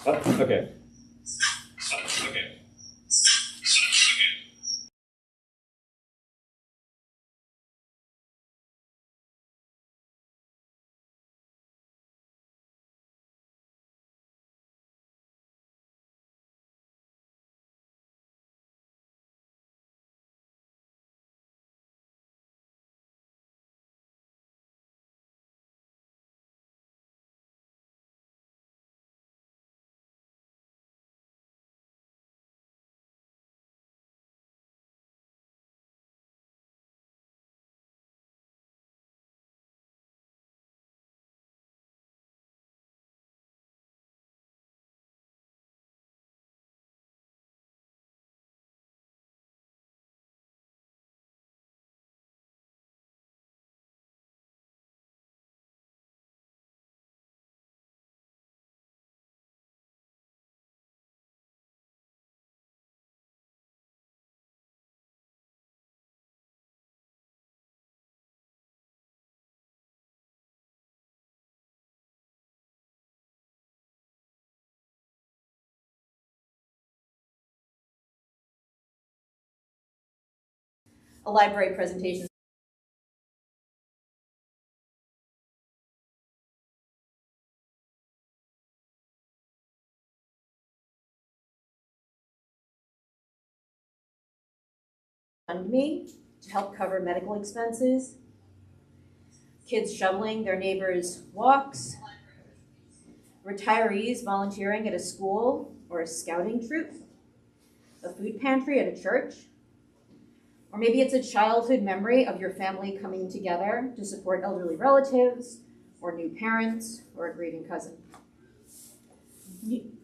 Okay. A library presentation. Fund me to help cover medical expenses, kids shoveling their neighbors' walks, retirees volunteering at a school or a scouting troop, a food pantry at a church, or maybe it's a childhood memory of your family coming together to support elderly relatives, or new parents, or a grieving cousin.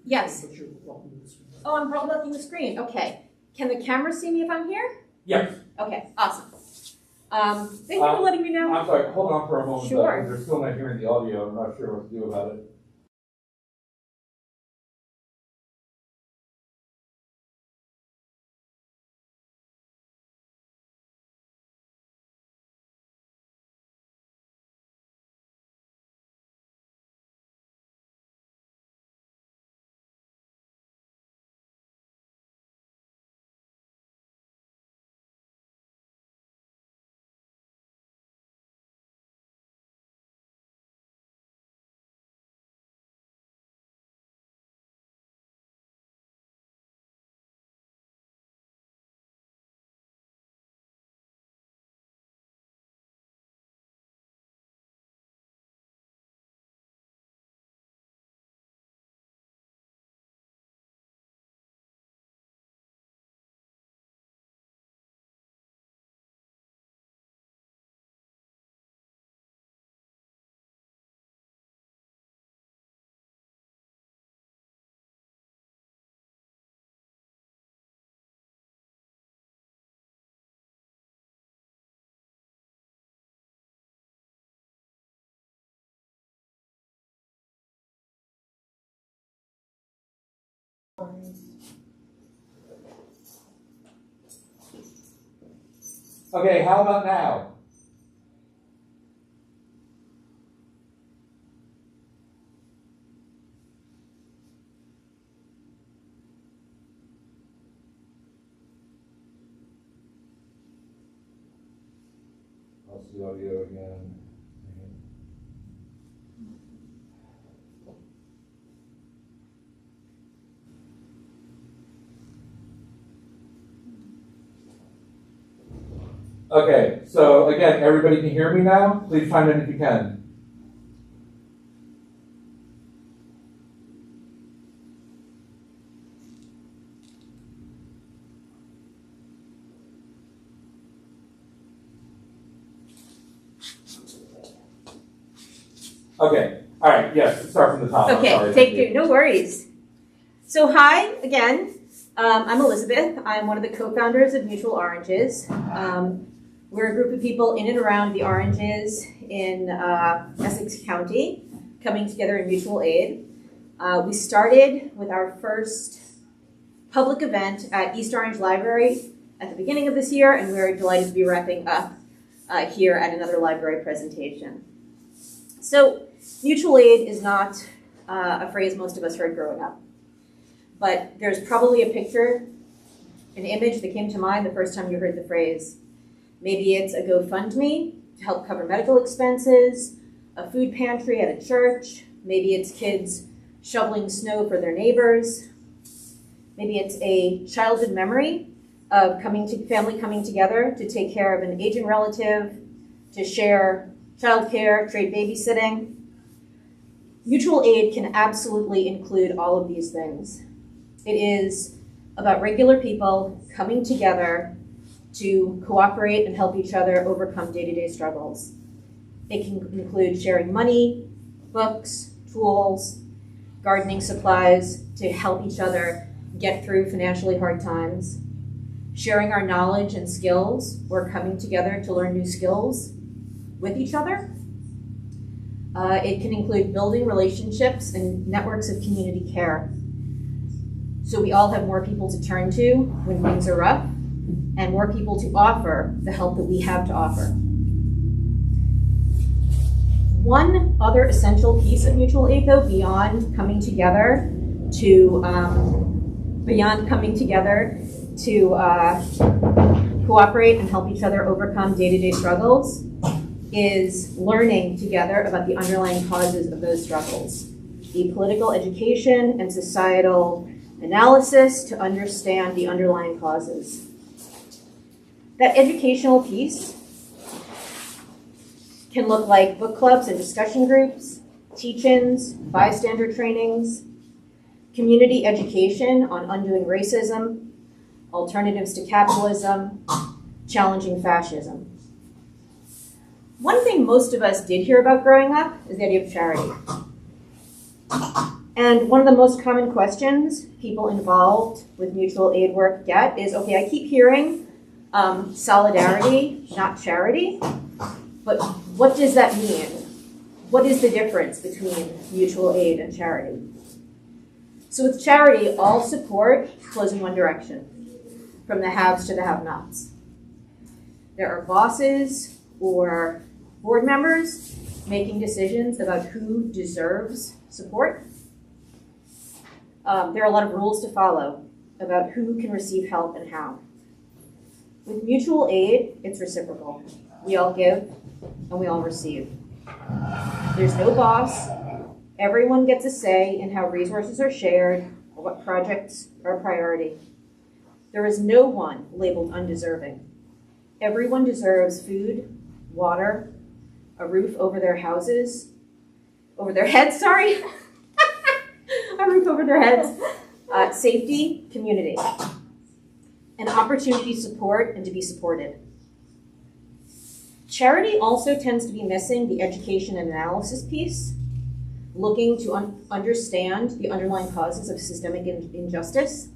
Yes? Oh, I'm blocking the screen. Okay. Can the camera see me if I'm here? Yes. Okay, awesome. Thank you for letting me know. I'm sorry, hold on for a moment. Sure. They're still not hearing the audio. I'm not sure what to do about it. Okay, how about now? Let's the audio again. Okay, so again, everybody can hear me now? Please chime in if you can. Okay, all right, yes, let's start from the top. Okay, take two, no worries. So hi, again, I'm Elizabeth. I'm one of the co-founders of Mutual Oranges. We're a group of people in and around the Oranges in Essex County, coming together in mutual aid. We started with our first public event at East Orange Library at the beginning of this year, and we're delighted to be wrapping up here at another library presentation. So Mutual aid is not a phrase most of us heard growing up. But there's probably a picture, an image that came to mind the first time you heard the phrase. Maybe it's a GoFundMe to help cover medical expenses, a food pantry at a church. Maybe it's kids shoveling snow for their neighbors. Maybe it's a childhood memory of family coming together to take care of an aging relative, to share childcare, trade babysitting. Mutual aid can absolutely include all of these things. It is about regular people coming together to cooperate and help each other overcome day-to-day struggles. It can include sharing money, books, tools, gardening supplies to help each other get through financially hard times, sharing our knowledge and skills, or coming together to learn new skills with each other. It can include building relationships and networks of community care. So we all have more people to turn to when things are rough, and more people to offer the help that we have to offer. One other essential piece of mutual aid, though, beyond coming together to cooperate and help each other overcome day-to-day struggles, is learning together about the underlying causes of those struggles. The political education and societal analysis to understand the underlying causes. That educational piece can look like book clubs and discussion groups, teach-ins, bystander trainings, community education on undoing racism, alternatives to capitalism, challenging fascism. One thing most of us did hear about growing up is the idea of charity. And one of the most common questions people involved with mutual aid work get is, okay, I keep hearing solidarity, not charity, but what does that mean? What is the difference between mutual aid and charity? So with charity, all support flows in one direction, from the haves to the have-nots. There are bosses or board members making decisions about who deserves support. There are a lot of rules to follow about who can receive help and how. With mutual aid, it's reciprocal. We all give and we all receive. There's no boss. Everyone gets a say in how resources are shared or what projects are a priority. There is no one labeled undeserving. Everyone deserves food, water, a roof over their heads, a roof over their heads, safety, community, an opportunity to support and to be supported. Charity also tends to be missing the education and analysis piece, looking to understand the underlying causes of systemic injustice.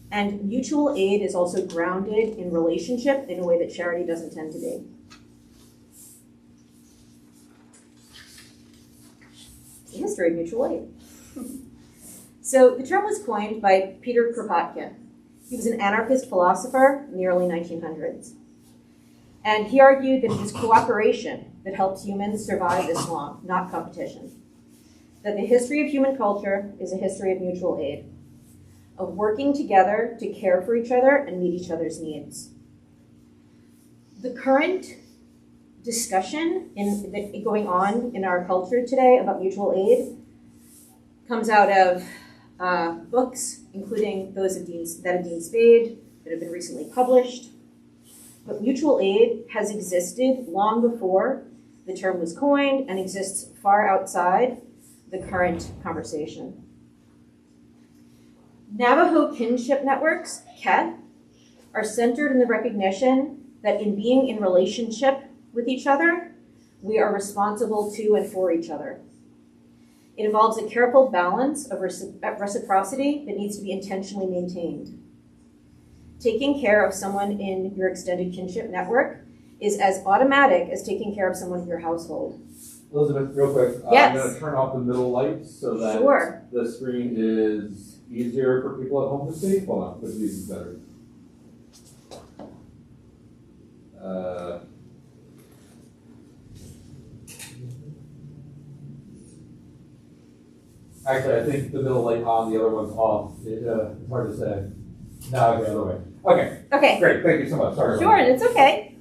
And mutual aid is also grounded in relationship in a way that charity doesn't tend to be. The history of mutual aid. So the term was coined by Peter Kropotkin. He was an anarchist philosopher in the early 1900s. And he argued that it is cooperation that helps humans survive this long, not competition. That the history of human culture is a history of mutual aid, of working together to care for each other and meet each other's needs. The current discussion going on in our culture today about mutual aid comes out of books, including those of Dean Spade that have been recently published. But mutual aid has existed long before the term was coined and exists far outside the current conversation. Navajo kinship networks, KET, are centered in the recognition that in being in relationship with each other, we are responsible to and for each other. It involves a careful balance of reciprocity that needs to be intentionally maintained. Taking care of someone in your extended kinship network is as automatic as taking care of someone in your household. Elizabeth, real quick, Yes. I'm going to turn off the middle lights so that Sure. the screen is easier for people at home to see. Hold on, this is better. Actually, I think the middle light on, the other one's off. It's hard to say. No, the other way. Okay, Okay, great. Thank you so much. Sorry. sure, and it's okay.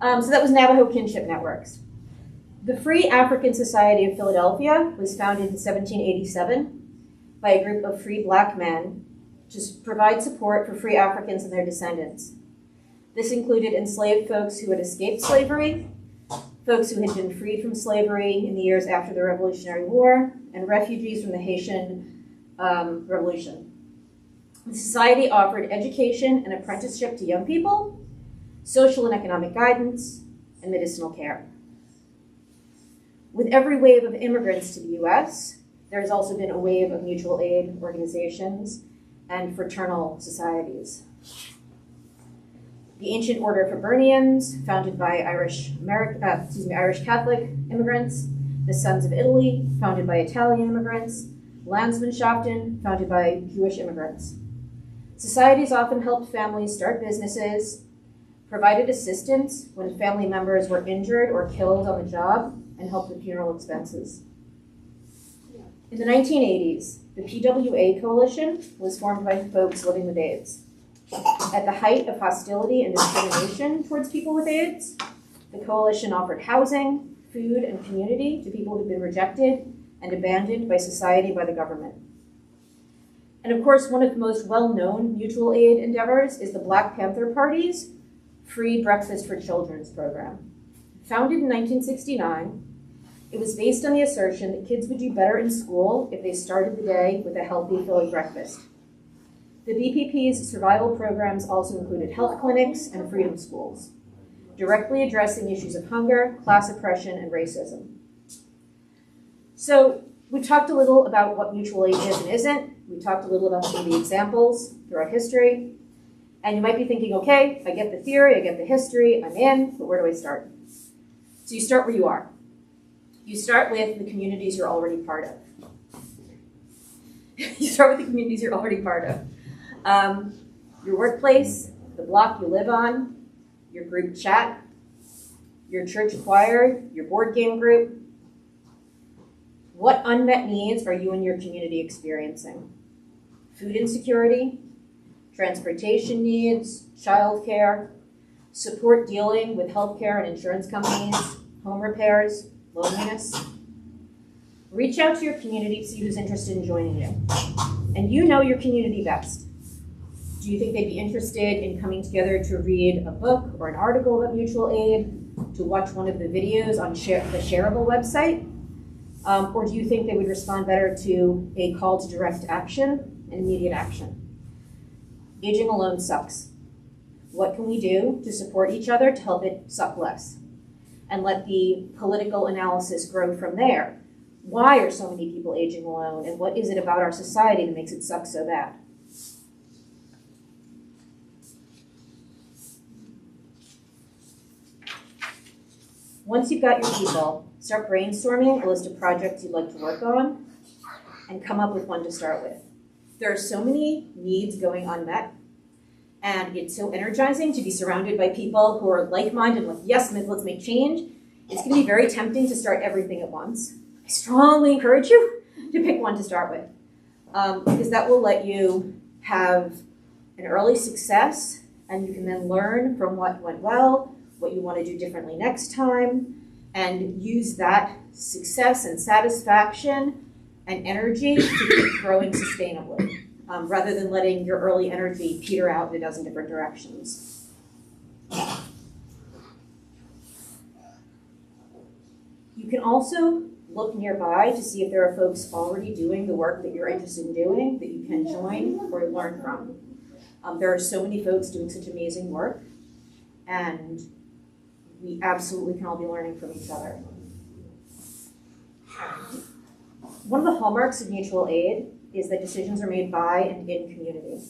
So that was Navajo Kinship Networks. The Free African Society of Philadelphia was founded in 1787 by a group of free black men to provide support for free Africans and their descendants. This included enslaved folks who had escaped slavery, folks who had been freed from slavery in the years after the Revolutionary War, and refugees from the Haitian Revolution. The society offered education and apprenticeship to young people, social and economic guidance, and medicinal care. With every wave of immigrants to the U.S., there has also been a wave of mutual aid organizations and fraternal societies. The Ancient Order of Hibernians, founded by Irish Catholic immigrants, the Sons of Italy, founded by Italian immigrants, Landsmannschaften, founded by Jewish immigrants. Societies often helped families start businesses, provided assistance when family members were injured or killed on the job, and helped with funeral expenses. In the 1980s, the PWA Coalition was formed by folks living with AIDS. At the height of hostility and discrimination towards people with AIDS, the coalition offered housing, food, and community to people who'd been rejected and abandoned by society, by the government. And of course, one of the most well-known mutual aid endeavors is the Black Panther Party's Free Breakfast for Children's program. Founded in 1969, it was based on the assertion that kids would do better in school if they started the day with a healthy, filling breakfast. The BPP's survival programs also included health clinics and freedom schools, directly addressing issues of hunger, class oppression, and racism. So we talked a little about what mutual aid is and isn't. We talked a little about some of the examples throughout history. And you might be thinking, okay, I get the theory, I get the history, I'm in, but where do I start? So you start where you are. You start with the communities you're already part of. You start with the communities you're already part of. Your workplace, the block you live on, your group chat, your church choir, your board game group. What unmet needs are you and your community experiencing? Food insecurity, transportation needs, childcare, support dealing with healthcare and insurance companies, home repairs, loneliness. Reach out to your community to see who's interested in joining you. And you know your community best. Do you think they'd be interested in coming together to read a book or an article about mutual aid, to watch one of the videos on the Shareable website? Or do you think they would respond better to a call to direct action and immediate action? Aging alone sucks. What can we do to support each other to help it suck less? And let the political analysis grow from there. Why are so many people aging alone, and what is it about our society that makes it suck so bad? Once you've got your people, start brainstorming a list of projects you'd like to work on and come up with one to start with. There are so many needs going unmet, and it's so energizing to be surrounded by people who are like-minded, like, yes, let's make change. It's going to be very tempting to start everything at once. I strongly encourage you to pick one to start with, because that will let you have an early success, and you can then learn from what went well, what you want to do differently next time, and use that success and satisfaction and energy to keep growing sustainably, rather than letting your early energy peter out in a dozen different directions. You can also look nearby to see if there are folks already doing the work that you're interested in doing that you can join or learn from. There are so many folks doing such amazing work, and we absolutely can all be learning from each other. One of the hallmarks of mutual aid is that decisions are made by and in community.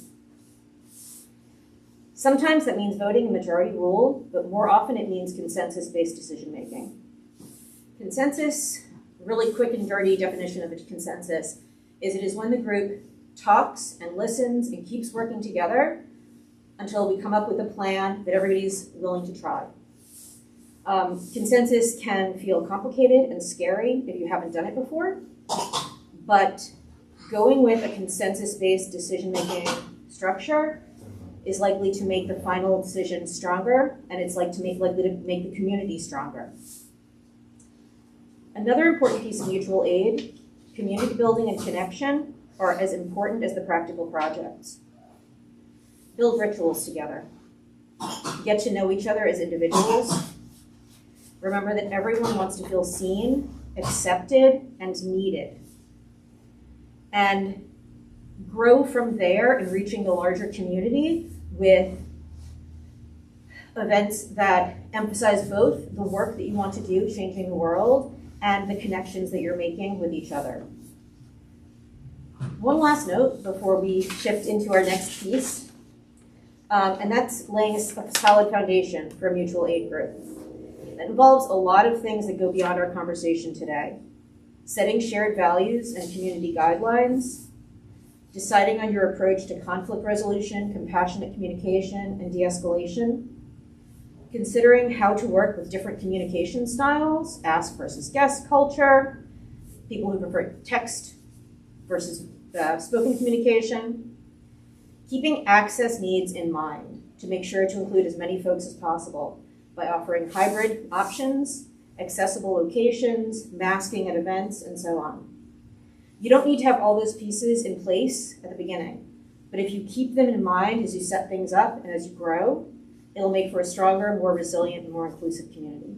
Sometimes that means voting a majority rule, but more often it means consensus-based decision-making. Consensus, really quick and dirty definition of a consensus, is it is when the group talks and listens and keeps working together until we come up with a plan that everybody's willing to try. Consensus can feel complicated and scary if you haven't done it before, but going with a consensus-based decision-making structure is likely to make the final decision stronger, and it's likely to make the community stronger. Another important piece of mutual aid, community building and connection, are as important as the practical projects. Build rituals together. Get to know each other as individuals. Remember that everyone wants to feel seen, accepted, and needed. And grow from there in reaching the larger community with events that emphasize both the work that you want to do, changing the world, and the connections that you're making with each other. One last note before we shift into our next piece, and that's laying a solid foundation for a mutual aid group. That involves a lot of things that go beyond our conversation today. Setting shared values and community guidelines, deciding on your approach to conflict resolution, compassionate communication, and de-escalation, considering how to work with different communication styles, ask versus guest culture, people who prefer text versus spoken communication, keeping access needs in mind to make sure to include as many folks as possible by offering hybrid options, accessible locations, masking at events, and so on. You don't need to have all those pieces in place at the beginning, but if you keep them in mind as you set things up and as you grow, it'll make for a stronger, more resilient, and more inclusive community.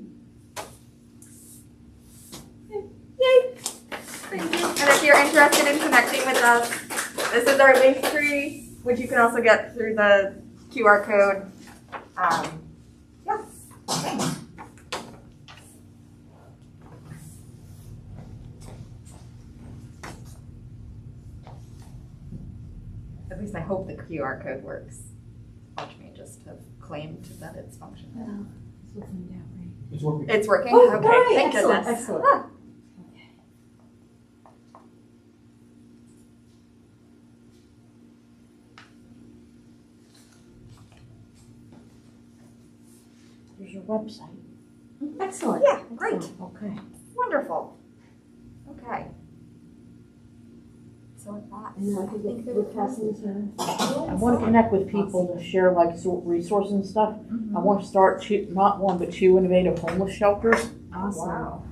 Yay! Thank you. And if you're interested in connecting with us, this is our link tree, which you can also get through the QR code. Yeah. At least I hope the QR code works. Watch me just have claimed that it's functioning. It's working. It's working? Oh, okay, great. thank Excellent, goodness. excellent. Ah. There's your website. Excellent. Yeah, great. Okay. Wonderful. Okay. So with that, And I think we're passing to. I want to connect with people to share like resources and stuff. I want to start not one but two innovative homeless shelters Awesome. wow.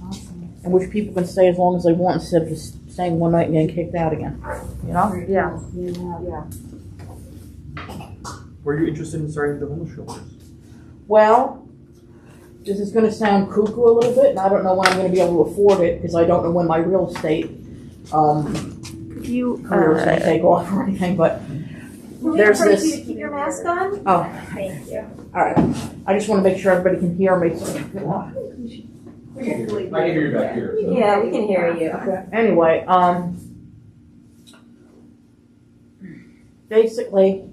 Awesome. in which people can stay as long as they want instead of just staying one night and getting kicked out again. You know? Yeah. Yeah. Were you interested in starting the homeless shelters? Well, this is going to sound cuckoo a little bit, and I don't know when I'm going to be able to afford it because I don't know when my real estate career is going to take off or anything. But there's encourage this. you to keep your mask on. Oh, Thank you. all right. I just want to make sure everybody can hear me. So. I can hear you back here. So. Yeah, we can hear you. Anyway, basically,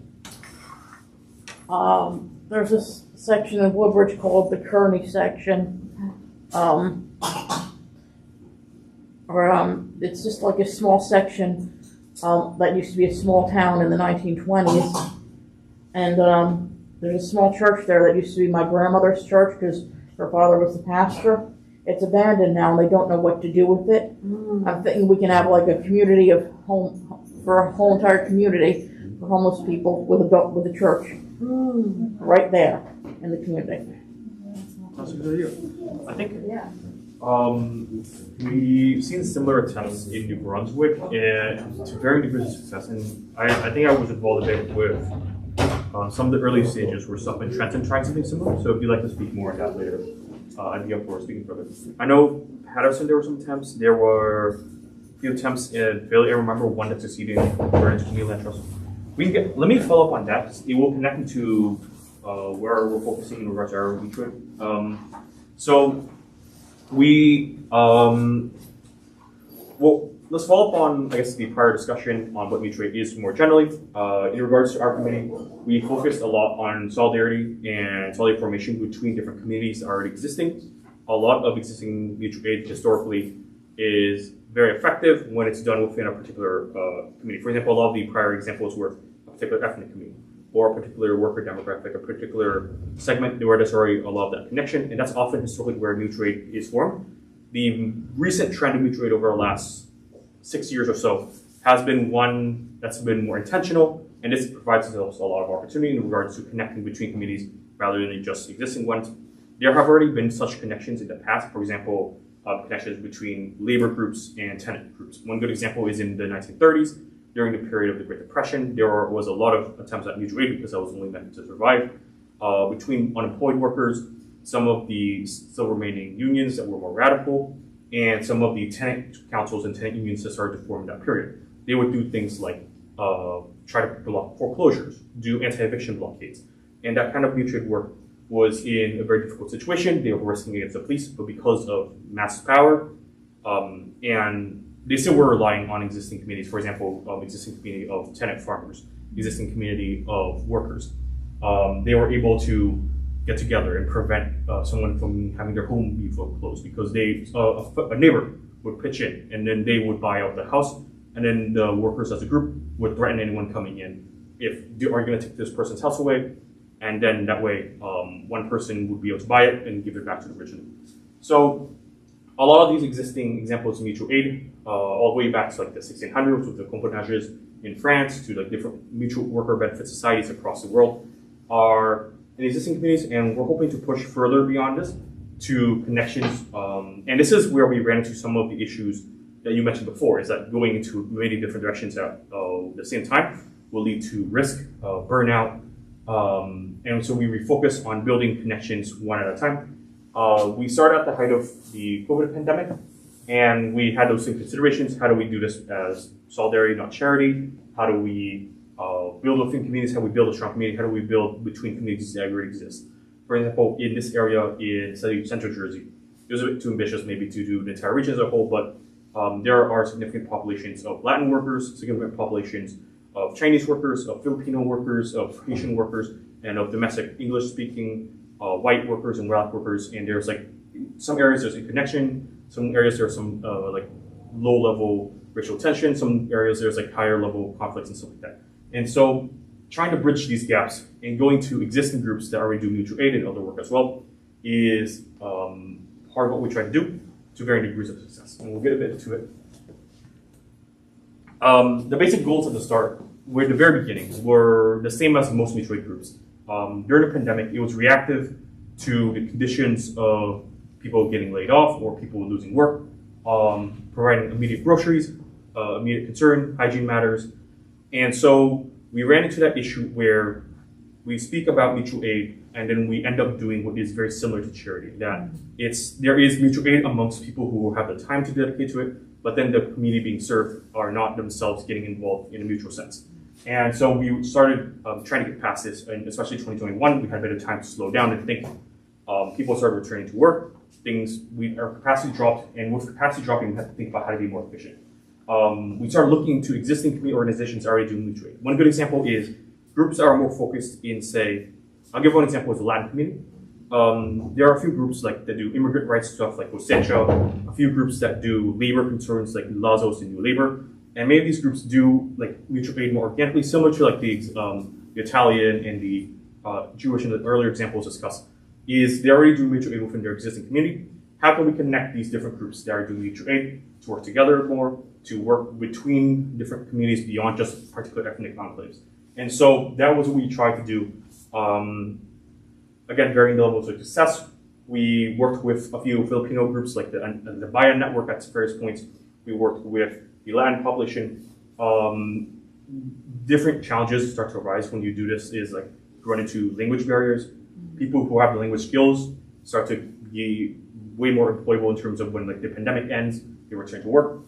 there's this section in Woodbridge called the Kearney section, it's just like a small section that used to be a small town in the 1920s, and there's a small church there that used to be my grandmother's church because her father was the pastor. It's abandoned now, and they don't know what to do with it. I'm thinking we can have like a community of for a whole entire community for homeless people with a church right there in the community. That's a good idea. I think we've seen similar attempts in New Brunswick and to varying degrees of success. And I think I was involved a bit with some of the early stages where stuff in Trenton trying something similar. So if you'd like to speak more on that later, I'd be up for speaking further. I know Patterson, there were some attempts. There were a few attempts in Philly. I remember one that succeeded in Burns Community Land Trust. Let me follow up on that. It will connect into where we're focusing in regards to our retreat. So we well, let's follow up on, I guess, the prior discussion on what mutual is more generally. In regards to our committee, we focused a lot on solidarity and solidarity formation between different communities that are already existing. A lot of existing mutual aid historically is very effective when it's done within a particular community. For example, a lot of the prior examples were a particular ethnic community or a particular worker demographic, a particular segment where there's already a lot of that connection, and that's often historically where mutual aid is formed. The recent trend of mutual aid over the last 6 years or so has been one that's been more intentional, and this provides us a lot of opportunity in regards to connecting between communities rather than just existing ones. There have already been such connections in the past, for example, connections between labor groups and tenant groups. One good example is in the 1930s, during the period of the Great Depression, there was a lot of attempts at mutual aid because that was the only method to survive. Between unemployed workers, some of the still remaining unions that were more radical, and some of the tenant councils and tenant unions that started to form in that period. They would do things like try to block foreclosures, do anti-eviction blockades. And that kind of mutual aid work was in a very difficult situation. They were risking against the police, but because of mass power, and they still were relying on existing communities, for example, existing community of tenant farmers, existing community of workers. They were able to get together and prevent someone from having their home be foreclosed because a neighbor would pitch in and then they would buy out the house, and then the workers as a group would threaten anyone coming in if they are going to take this person's house away, and then that way one person would be able to buy it and give it back to the original. So a lot of these existing examples of mutual aid, all the way back to like the 1600s with the compagnons in France to like different mutual worker benefit societies across the world, are in existing communities, and we're hoping to push further beyond this to connections. And this is where we ran into some of the issues that you mentioned before, is that going into many different directions at the same time will lead to risk, burnout, and so we refocus on building connections one at a time. We started at the height of the COVID pandemic, and we had those same considerations. How do we do this as solidarity, not charity? How do we build within communities? How do we build a strong community? How do we build between communities that already exist? For example, in this area in Central Jersey, it was a bit too ambitious maybe to do the entire region as a whole, but there are significant populations of Latin workers, significant populations of Chinese workers, of Filipino workers, of Haitian workers, and of domestic English-speaking white workers and black workers. And there's like some areas there's a connection, some areas there's some like low-level racial tension, some areas there's like higher-level conflicts and stuff like that. And so trying to bridge these gaps and going to existing groups that already do mutual aid and other work as well is part of what we try to do to varying degrees of success. And we'll get a bit into it. The basic goals at the start, at the very beginning, were the same as most mutual aid groups. During the pandemic, it was reactive to the conditions of people getting laid off or people losing work, providing immediate groceries, immediate concern, hygiene matters. And so we ran into that issue where we speak about mutual aid and then we end up doing what is very similar to charity, that there is mutual aid amongst people who have the time to dedicate to it, but then the community being served are not themselves getting involved in a mutual sense. And so we started trying to get past this, and especially 2021, we had a bit of time to slow down and think. People started returning to work, our capacity dropped, and with capacity dropping, we had to think about how to be more efficient. We started looking to existing community organizations already doing mutual aid. One good example is groups that are more focused in, say, I'll give one example is the Latin community. There are a few groups that do immigrant rights stuff like Cosecha, a few groups that do labor concerns like Lazos and New Labor, and many of these groups do mutual aid more organically, similar to the Italian and the Jewish and the earlier examples discussed, is they already do mutual aid within their existing community. How can we connect these different groups that are doing mutual aid to work together more, to work between different communities beyond just particular ethnic enclaves? And so that was what we tried to do. Again, varying levels of success. We worked with a few Filipino groups like the Bayan Network at various points. We worked with the Latin population. Different challenges start to arise when you do this is run into language barriers. People who have the language skills start to be way more employable in terms of when the pandemic ends, they return to work.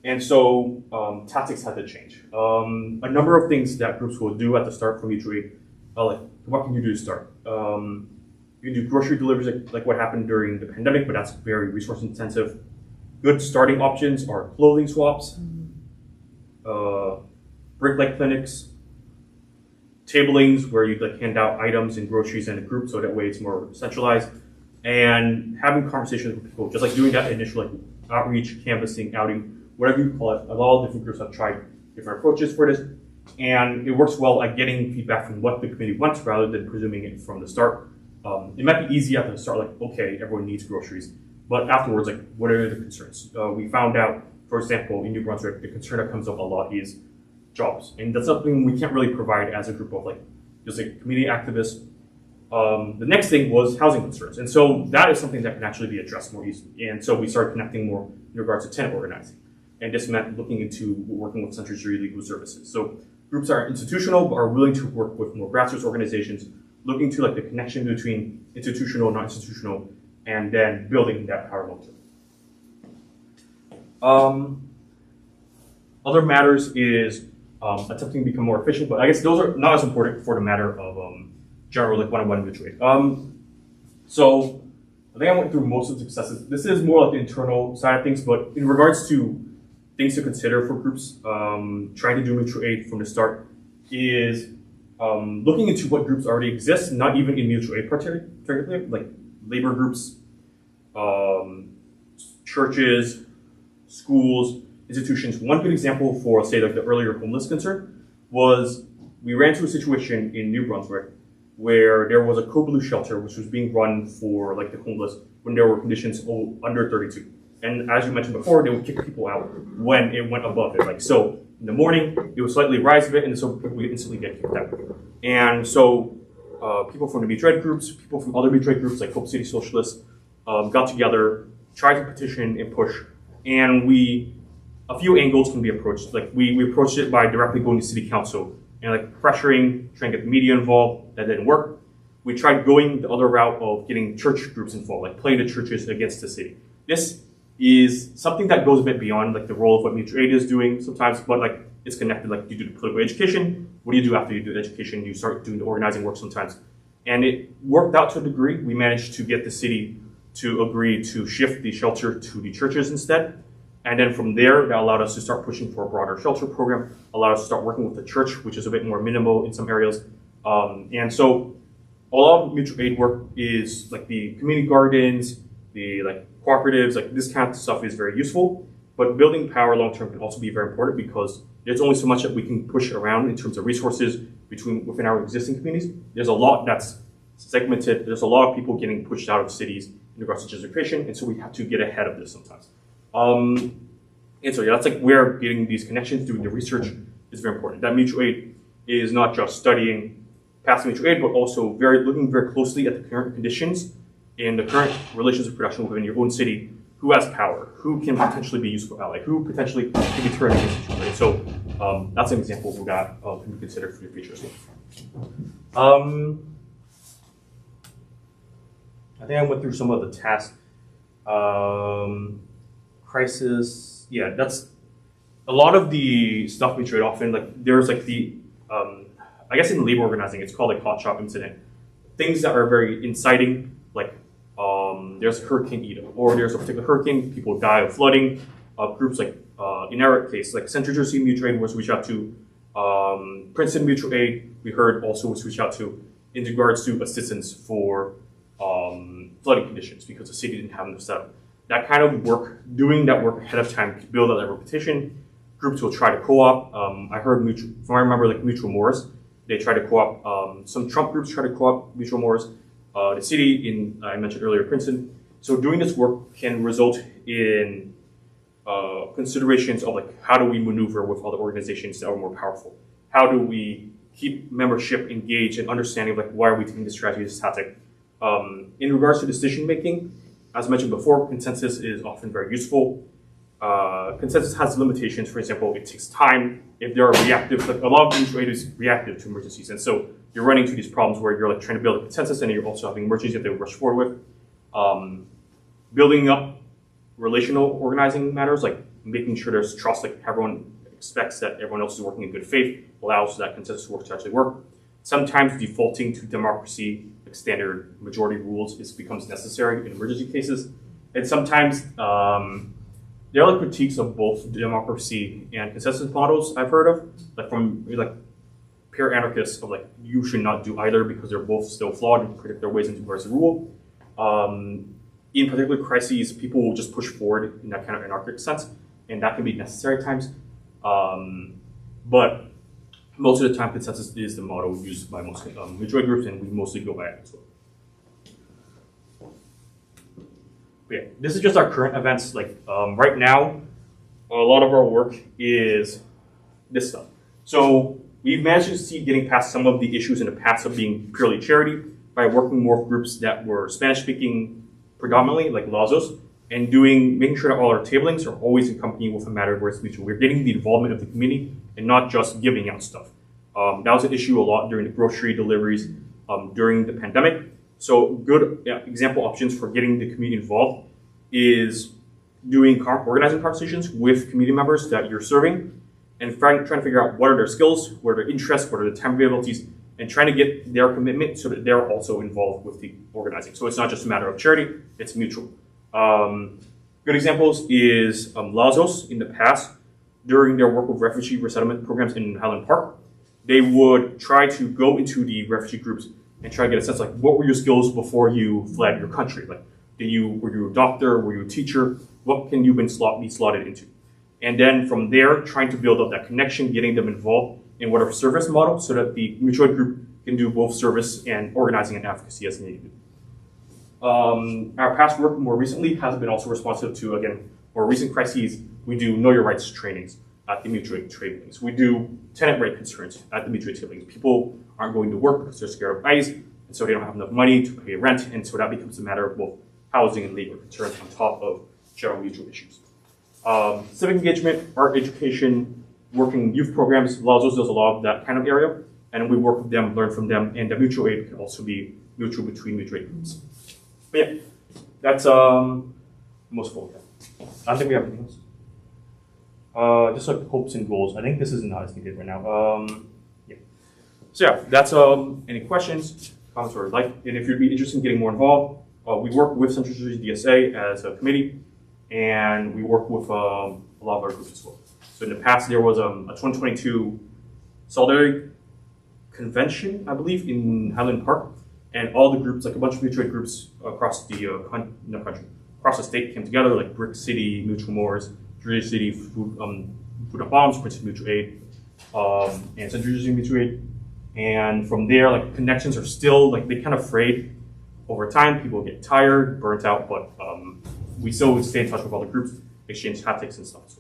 And so tactics had to change. A number of things that groups will do at the start for mutual aid, what can you do to start? You can do grocery deliveries like what happened during the pandemic, but that's very resource intensive. Good starting options are clothing swaps, brick-like clinics, tablings where you hand out items and groceries in a group so that way it's more centralized, and having conversations with people, just doing that initial outreach, canvassing, outing, whatever you call it. A lot of different groups have tried different approaches for this, and it works well at getting feedback from what the community wants rather than presuming it from the start. It might be easy at the start, okay, everyone needs groceries, but afterwards, what are the concerns? We found out for example, in New Brunswick, the concern that comes up a lot is jobs. And that's something we can't really provide as a group of like, just like community activists. The next thing was housing concerns. And so that is something that can actually be addressed more easily. And so we started connecting more in regards to tenant organizing. And this meant looking into working with Central Jury Legal Services. So groups that are institutional but are willing to work with more grassroots organizations, looking to like the connection between institutional and non-institutional, and then building that power long term. Other matters is attempting to become more efficient, but I guess those are not as important for the matter of general like one-on-one mutual aid. So I think I went through most of the successes. This is more like the internal side of things, but in regards to things to consider for groups trying to do mutual aid from the start is looking into what groups already exist, not even in mutual aid particularly, like labor groups, churches, schools, institutions. One good example for, say, like the earlier homeless concern was we ran into a situation in New Brunswick where there was a Code Blue shelter which was being run for like the homeless when there were conditions under 32. And as you mentioned before, they would kick people out when it went above it. Like so, in the morning it would slightly rise a bit, and so we would instantly get kicked out. And so, people from the mutual aid groups, people from other mutual aid groups like Hope City Socialists, got together, tried to petition and push, and a few angles can be approached. Like we approached it by directly going to city council and like pressuring, trying to get the media involved. That didn't work. We tried going the other route of getting church groups involved, like playing the churches against the city. This is something that goes a bit beyond like the role of what mutual aid is doing sometimes, but like it's connected. Like you do the political education. What do you do after you do the education? You start doing the organizing work sometimes. And it worked out to a degree. We managed to get the city to agree to shift the shelter to the churches instead. And then from there, that allowed us to start pushing for a broader shelter program, allowed us to start working with the church, which is a bit more minimal in some areas. And so a lot of mutual aid work is like the community gardens, the like cooperatives, like this kind of stuff is very useful. But building power long-term can also be very important because there's only so much that we can push around in terms of resources within our existing communities. There's a lot that's segmented. There's a lot of people getting pushed out of cities in regards to gentrification. And so we have to get ahead of this sometimes. And so yeah, that's like where getting these connections, doing the research is very important. That mutual aid is not just studying past mutual aid, but also looking very closely at the current conditions and the current relations of production within your own city. Who has power? Who can potentially be useful ally? Who potentially can be turned against mutual aid? So that's an example of that can be considered for your future. I think I went through some of the tasks. Crisis, yeah, that's a lot of the stuff we trade often. Like there's like the, I guess in labor organizing, it's called like hot shop incident. Things that are very inciting, like there's Hurricane Ida, or there's a particular hurricane, people die of flooding. Groups like in our case, like Central Jersey Mutual Aid was reached out to, Princeton Mutual Aid we heard also was reached out to in regards to assistance for flooding conditions because the city didn't have enough setup. That kind of work, doing that work ahead of time to build up that repetition. Groups will try to co-op. I heard if I remember, like Mutual Moors, they try to co-op. Some Trump groups try to co-op Mutual Moors. The city I mentioned earlier, Princeton. So doing this work can result in considerations of like how do we maneuver with other organizations that are more powerful? How do we keep membership engaged and understanding of like why are we taking this strategy, this tactic? In regards to decision making. As mentioned before, consensus is often very useful. Consensus has limitations. For example, it takes time. If there are reactive, like a lot of mutual aid is reactive to emergencies. And so you're running into these problems where you're like trying to build a consensus and you're also having emergencies that they rush forward with. Building up relational organizing matters, like making sure there's trust, like everyone expects that everyone else is working in good faith, allows that consensus work to actually work. Sometimes defaulting to democracy, like standard majority rules, becomes necessary in emergency cases. And sometimes there are like critiques of both democracy and consensus models I've heard of, like from like pure anarchists of like you should not do either because they're both still flawed and predict their ways into towards the rule. In particular crises, people will just push forward in that kind of anarchic sense, and that can be necessary at times. But most of the time, consensus is the model used by most mutual aid groups, and we mostly go by it as well. But yeah, this is just our current events. Like right now, a lot of our work is this stuff. So we've managed to see getting past some of the issues in the past of being purely charity by working more with groups that were Spanish-speaking predominantly, like Lazos, and making sure that all our tablings are always in company with a matter of rights mutual. We're getting the involvement of the community and not just giving out stuff. That was an issue a lot during the grocery deliveries during the pandemic. So good example options for getting the community involved is doing organizing conversations with community members that you're serving and trying to figure out what are their skills, what are their interests, what are the time availabilities, and trying to get their commitment so that they're also involved with the organizing. So it's not just a matter of charity, it's mutual. Good examples is Lazos in the past, during their work with refugee resettlement programs in Highland Park, they would try to go into the refugee groups and try to get a sense like, what were your skills before you fled your country? Like, were you a doctor? Were you a teacher? What can you be slotted into? And then from there, trying to build up that connection, getting them involved in whatever service model so that the mutual aid group can do both service and organizing and advocacy as needed. Our past work more recently has been also responsive to, again, more recent crises. We do know your rights trainings at the mutual aid tablings. We do tenant right concerns at the mutual aid tablings. People aren't going to work because they're scared of ICE, and so they don't have enough money to pay rent, and so that becomes a matter of both housing and labor concerns on top of general mutual issues. Civic engagement, art education, working youth programs, Lazos does a lot of that kind of area, and we work with them, learn from them, and the mutual aid can also be mutual between mutual aid groups. But yeah, that's most full. I don't think we have anything else. Just like hopes and goals. I think this is not as needed right now. Yeah. So yeah, that's any questions, comments, or like, and if you'd be interested in getting more involved, we work with Central Jersey DSA as a committee, and we work with a lot of our groups as well. So in the past, there was a 2022 Solidarity Convention, I believe, in Highland Park, and all the groups, like a bunch of mutual aid groups across the country, across the state, came together, like Brick City, Mutual Moors, Jersey City, Food Up Bombs, Princeton Mutual Aid, and Central Jersey Mutual Aid. And from there, like connections are still like they kind of frayed over time. People get tired, burnt out, but we still stay in touch with all the groups, exchange tactics and stuff as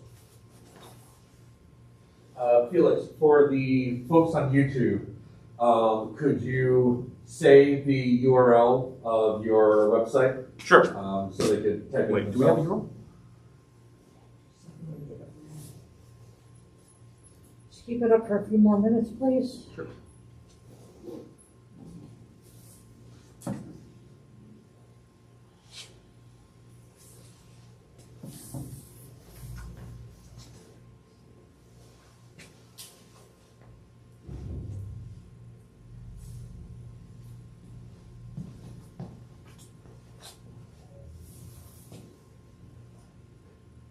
well. Felix, for the folks on YouTube, could you say the URL of your website? Sure. So they could type it Wait, in do we have a themselves? URL? Just keep it up for a few more minutes, please. Sure.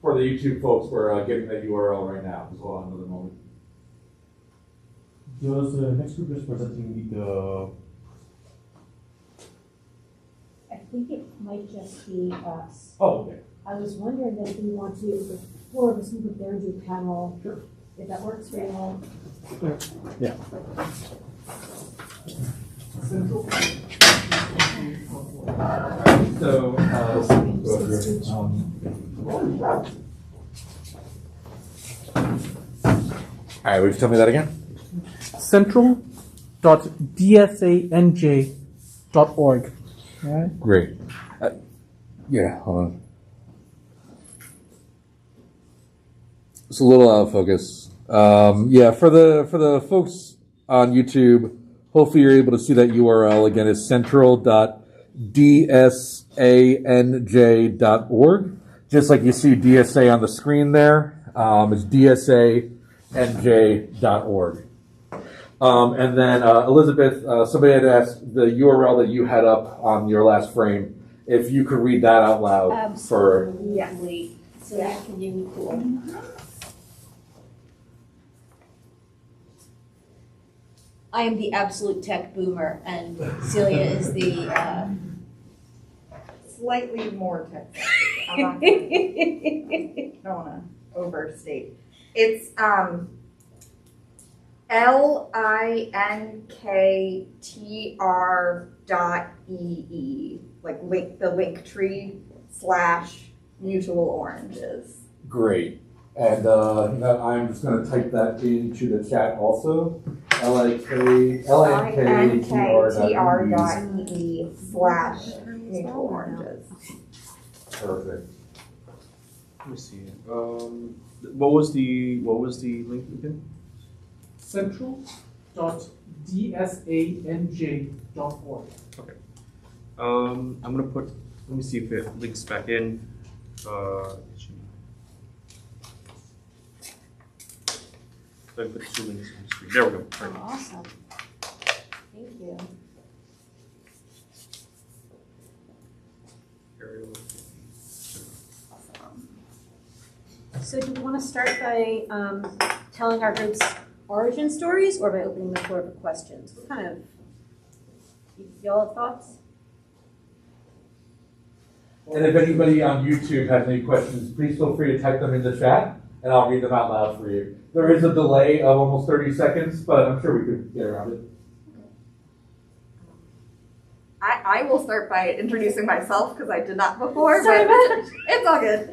For the YouTube folks, we're giving that URL right now as well. Another moment. Does the next group is presenting the? I think it might just be us. Oh, okay. I was wondering if we want to, the four of us can put there and do a panel. Sure. If that works for you all. Yeah. So, All right, will you tell me that again? central.dsanj.org. All right. Great. Yeah, hold on. It's a little out of focus. Yeah, for the folks on YouTube, hopefully you're able to see that URL. Again, it's central.dsanj.org. Just like you see DSA on the screen there, it's dsanj.org. And then Elizabeth, somebody had asked the URL that you had up on your last frame, if you could read that out loud. Absolutely. So that can be cool. I am the absolute tech boomer, and Celia is the. Slightly more technical. I'm not gonna- don't want to overstate. It's linkTR.ee, like the link tree / mutual oranges. Great. And I'm just going to type that into the chat also. LNKTR.ee/mutual oranges. Perfect. Let me see. What was the link again? Central.dsanj.org. I'm gonna put. Let me see if it links back in. So I put 2 links on the screen. There we go. Perfect. Oh, awesome. Thank you. Ariel. So do we want to start by telling our group's origin stories or by opening the floor for questions? What kind of, y'all have thoughts? And if anybody on YouTube has any questions, please feel free to type them in the chat, and I'll read them out loud for you. There is a delay of almost 30 seconds, but I'm sure we could get around it. I will start by introducing myself because I did not before. Sorry but about that. It's all good.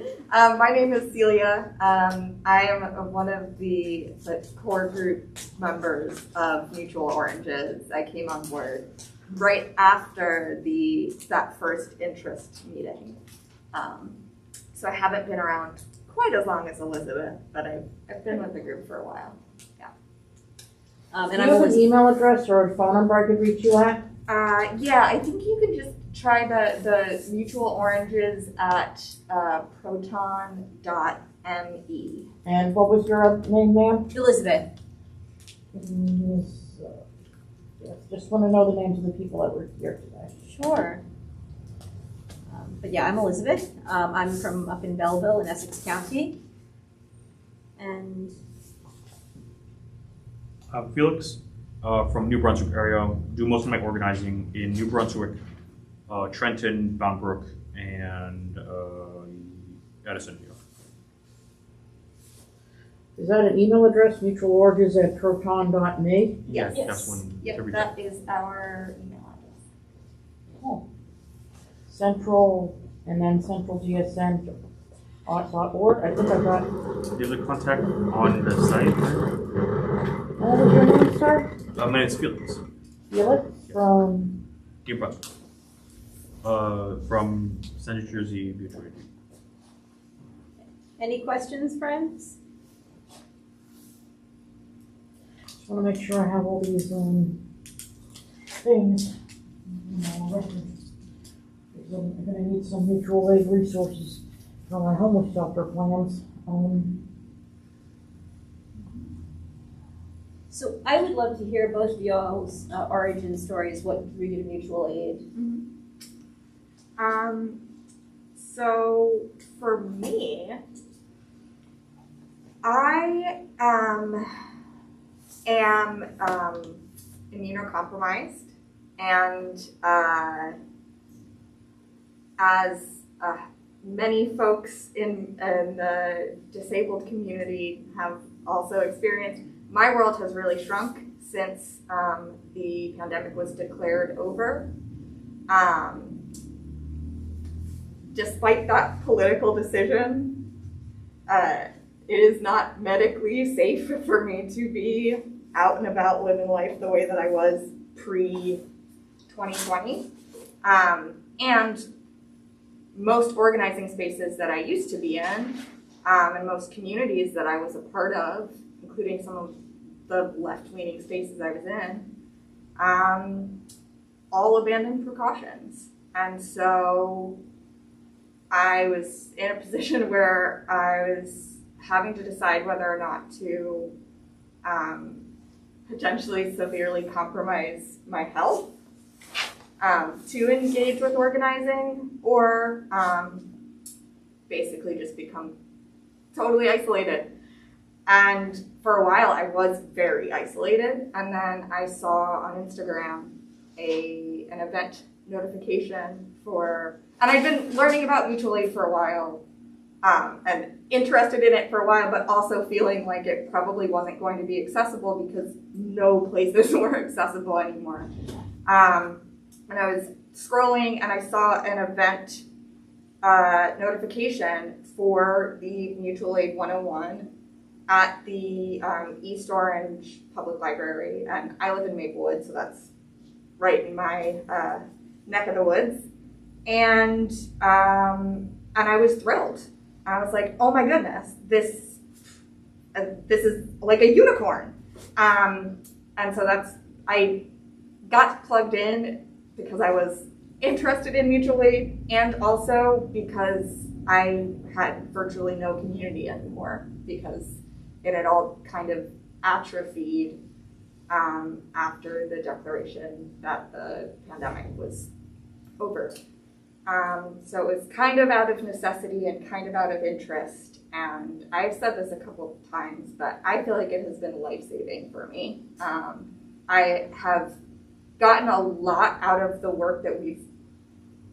My name is Celia. I am one of the core group members of Mutual Oranges. I came on board right after that first interest meeting. So I haven't been around quite as long as Elizabeth, but I've been with the group for a while. Yeah. And Do you I'm have an Elizabeth. email address or a phone number I could reach you at? Yeah, I think you can just try the Mutual Oranges at proton.me. And what was your name, ma'am? Elizabeth. Yes, just want to know the names of the people that were here today. Sure. But yeah, I'm Elizabeth. I'm from up in Belleville in Essex County. And Felix from New Brunswick area. Do most of my organizing in New Brunswick, Trenton, Bound Brook, and Edison. Is that an email address, mutualoranges@proton.me? Yeah, Yes. that's one. Yep, that is our email address. Oh. Central, and then centralgsn.org. I think I got. There's a contact on the site. What was your name, sir? My name's Felix. Felix from. New Brunswick. From Central Jersey Mutual Aid. any questions, friends? Just want to make sure I have all these things. I'm going to need some mutual aid resources for my homeless shelter plans. So I would love to hear both of y'all's origin stories, what drew you to mutual aid. So for me, I am immunocompromised, and as many folks in the disabled community have also experienced, my world has really shrunk since the pandemic was declared over. Despite that political decision, it is not medically safe for me to be out and about living life the way that I was pre-2020. And most organizing spaces that I used to be in, and most communities that I was a part of, including some of the left-leaning spaces I was in, all abandoned precautions. And so I was in a position where I was having to decide whether or not to potentially severely compromise my health to engage with organizing, or basically just become totally isolated. And for a while I was very isolated, and then I saw on Instagram an event notification for, and I'd been learning about mutual aid for a while, and interested in it for a while, but also feeling like it probably wasn't going to be accessible because no places were accessible anymore. And I was scrolling and I saw an event notification for the Mutual Aid 101 at the East Orange Public Library, and I live in Maplewood, so that's right in my neck of the woods. And I was thrilled. I was like, oh my goodness, this is like a unicorn. And so I got plugged in because I was interested in mutual aid, and also because I had virtually no community anymore because it had all kind of atrophied after the declaration that the pandemic was over. So it was kind of out of necessity and kind of out of interest. And I've said this a couple of times, but I feel like it has been life-saving for me. I have gotten a lot out of the work that we've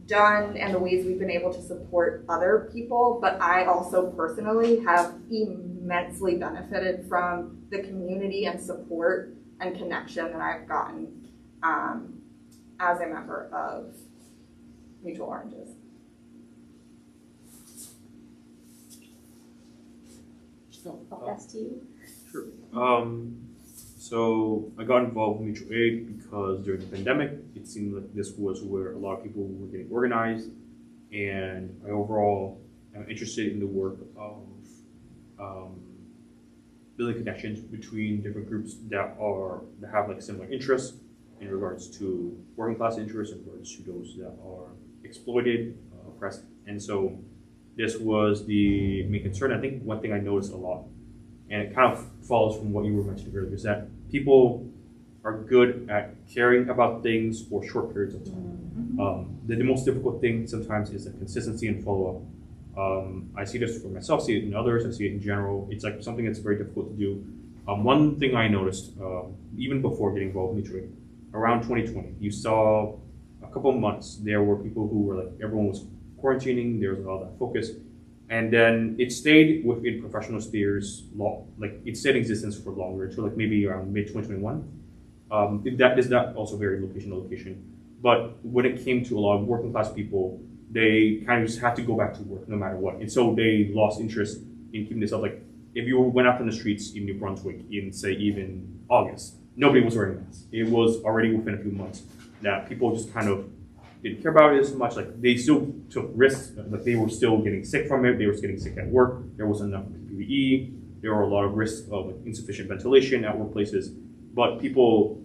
done and the ways we've been able to support other people, but I also personally have immensely benefited from the community and support and connection that I've gotten as a member of Mutual Oranges. I'll pass to you. Sure. So I got involved with mutual aid because during the pandemic, it seemed like this was where a lot of people were getting organized, and I overall am interested in the work of building connections between different groups that have like similar interests in regards to working class interests, in regards to those that are exploited, oppressed, and so this was the main concern. I think one thing I noticed a lot, and it kind of follows from what you were mentioning earlier, is that people are good at caring about things for short periods of time. The most difficult thing sometimes is the consistency and follow-up. I see this for myself, see it in others, I see it in general. It's like something that's very difficult to do. One thing I noticed, even before getting involved in mutual aid, around 2020, you saw a couple of months, there were people who were like, everyone was quarantining, there was all that focus. And then it stayed within professional spheres, it stayed in existence for longer, until like maybe around mid-2021. That is not also very location to location. But when it came to a lot of working class people, they kind of just had to go back to work no matter what. And so they lost interest in keeping this up. Like if you went out on the streets in New Brunswick in say even August, nobody was wearing masks. It was already within a few months that people just kind of didn't care about it as much. Like they still took risks, but they were still getting sick from it. They were getting sick at work. There wasn't enough PPE. There were a lot of risks of like, insufficient ventilation at workplaces. But people,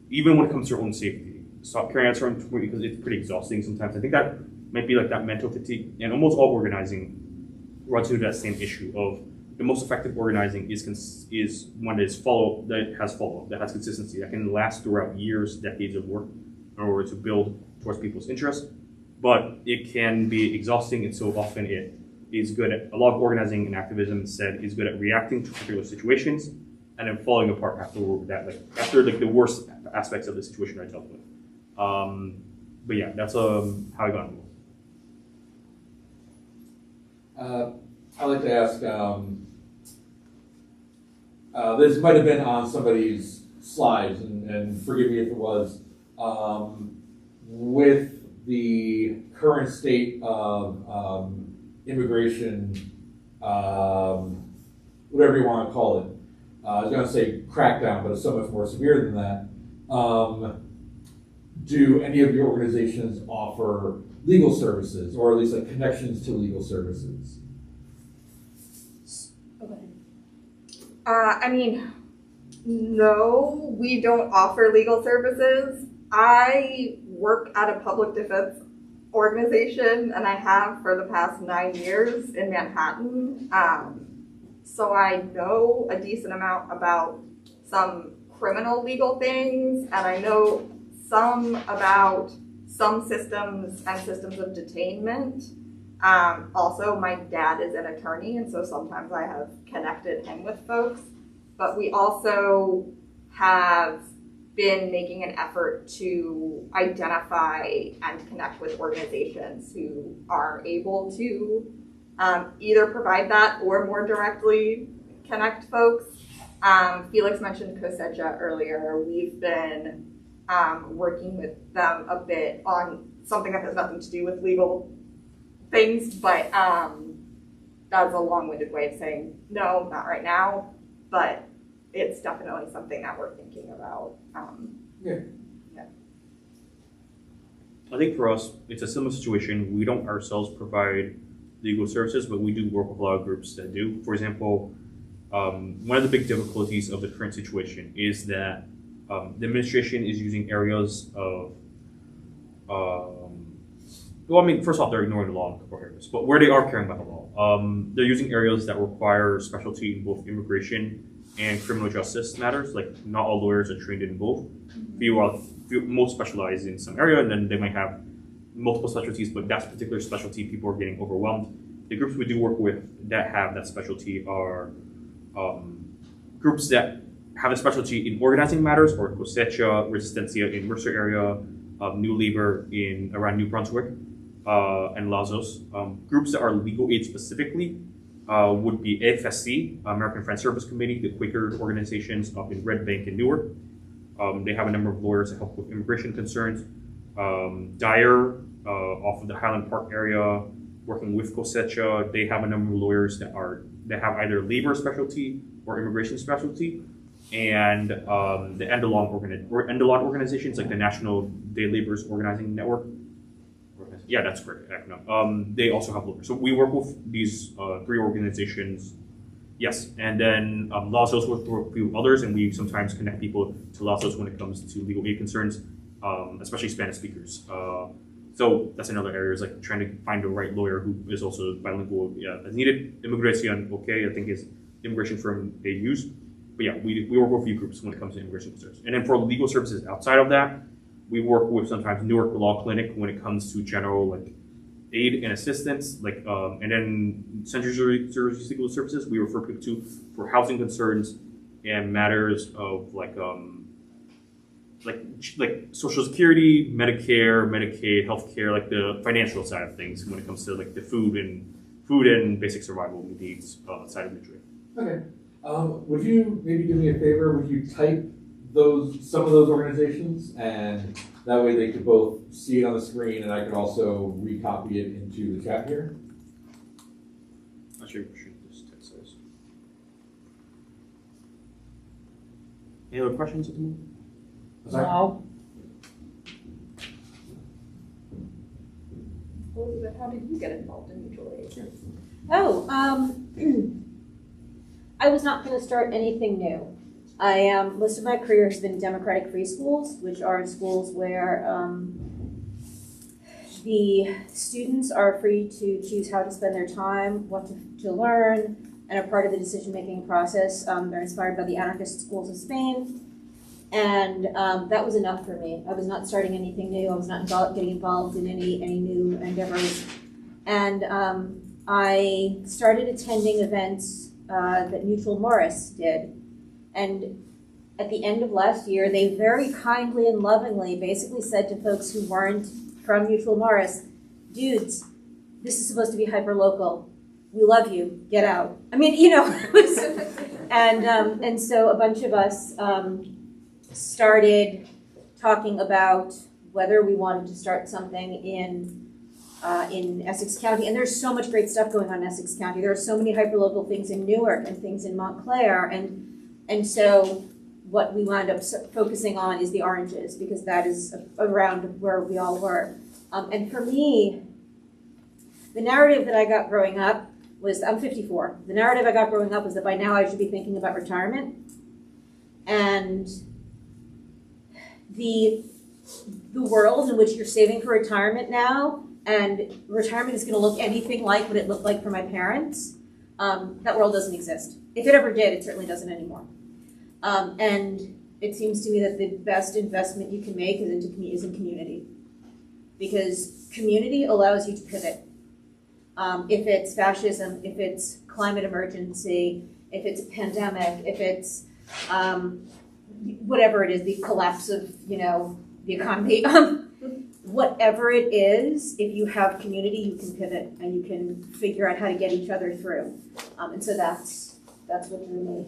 even when it comes to their own safety, stop carrying out certain because it's pretty exhausting sometimes. I think that might be like that mental fatigue, and almost all organizing runs into that same issue of the most effective organizing is one that has follow-up, that has consistency, that can last throughout years, decades of work in order to build towards people's interests. But it can be exhausting, and so often it is good at, a lot of organizing and activism instead is good at reacting to particular situations and then falling apart after the worst aspects of the situation are dealt with. But yeah, that's how I got involved. I'd like to ask, this might have been on somebody's slides, and forgive me if it was, with the current state of immigration, whatever you want to call it. I was going to say crackdown, but it's so much more severe than that. Do any of your organizations offer legal services, or at least like connections to legal services? No, we don't offer legal services. I work at a public defense organization, and I have for the past 9 years in Manhattan. So I know a decent amount about some criminal legal things, and I know some about some systems and systems of detainment. Also, my dad is an attorney, and so sometimes I have connected him with folks. But we also have been making an effort to identify and connect with organizations who are able to either provide that or more directly connect folks. Felix mentioned COSEDGA earlier. We've been working with them a bit on something that has nothing to do with legal things, but that's a long-winded way of saying, no, not right now, but it's definitely something that we're thinking about. I think for us, it's a similar situation. We don't ourselves provide legal services, but we do work with a lot of groups that do. For example, one of the big difficulties of the current situation is that the administration is using areas of, well, I mean, first off, they're ignoring the law in a couple areas, but where they are caring about the law, they're using areas that require specialty in both immigration and criminal justice matters. Like, not all lawyers are trained in both. Most specialize in some area, and then they might have multiple specialties, but that particular specialty, people are getting overwhelmed. The groups we do work with that have that specialty are groups that have a specialty in organizing matters, or Cosecha, Resistencia in Mercer area, New Labor in around New Brunswick, and Lazos. Groups that are legal aid specifically would be AFSC, American Friends Service Committee, the Quaker organizations up in Red Bank and Newark. They have a number of lawyers that help with immigration concerns. Dyer, off of the Highland Park area, working with Cosecha, they have a number of lawyers that have either labor specialty or immigration specialty. And the Endelon organizations, like the National Day Laborers Organizing Network. Yeah, that's correct. They also have lawyers. So we work with these three organizations. Yes, and then Lazos work with a few others, and we sometimes connect people to Lazos when it comes to legal aid concerns, especially Spanish speakers. So that's another area, is like trying to find the right lawyer who is also bilingual. Yeah, as needed. Immigration, okay, I think is the immigration firm they use. But yeah, we work with a few groups when it comes to immigration concerns. And then for legal services outside of that, we work with sometimes Newark Law Clinic when it comes to general like aid and assistance, like and then Central Jersey Legal Services we refer people to for housing concerns and matters of like Social Security, Medicare, Medicaid, healthcare, like the financial side of things when it comes to like the food and basic survival needs side of the trade. Okay. Would you maybe do me a favor? Would you type some of those organizations, and that way they could both see it on the screen, and I could also recopy it into the chat here? Actually, shoot this text size. Any other questions at the moment? Sorry? No. Elizabeth, how did you get involved in mutual aid? I was not going to start anything new. Most of my career has been democratic free schools, which are schools where the students are free to choose how to spend their time, what to learn, and are part of the decision-making process. They're inspired by the anarchist schools of Spain. And that was enough for me. I was not starting anything new. I was not getting involved in any new endeavors. And I started attending events that Mutual Morris did. And at the end of last year, they very kindly and lovingly basically said to folks who weren't from Mutual Morris, dudes, this is supposed to be hyper-local. We love you. Get out. I mean, you know. And so a bunch of us started talking about whether we wanted to start something in Essex County. And there's so much great stuff going on in Essex County. There are so many hyperlocal things in Newark and things in Montclair. And so what we wound up focusing on is the Oranges, because that is around where we all were. And for me, the narrative that I got growing up was, I'm 54. The narrative I got growing up was that by now I should be thinking about retirement. And the world in which you're saving for retirement now, and retirement is going to look anything like what it looked like for my parents, that world doesn't exist. If it ever did, it certainly doesn't anymore. And it seems to me that the best investment you can make is in community, because community allows you to pivot. If it's fascism, if it's climate emergency, if it's a pandemic, if it's whatever it is, the collapse of the economy, whatever it is, if you have community, you can pivot and you can figure out how to get each other through. And so that's what drew me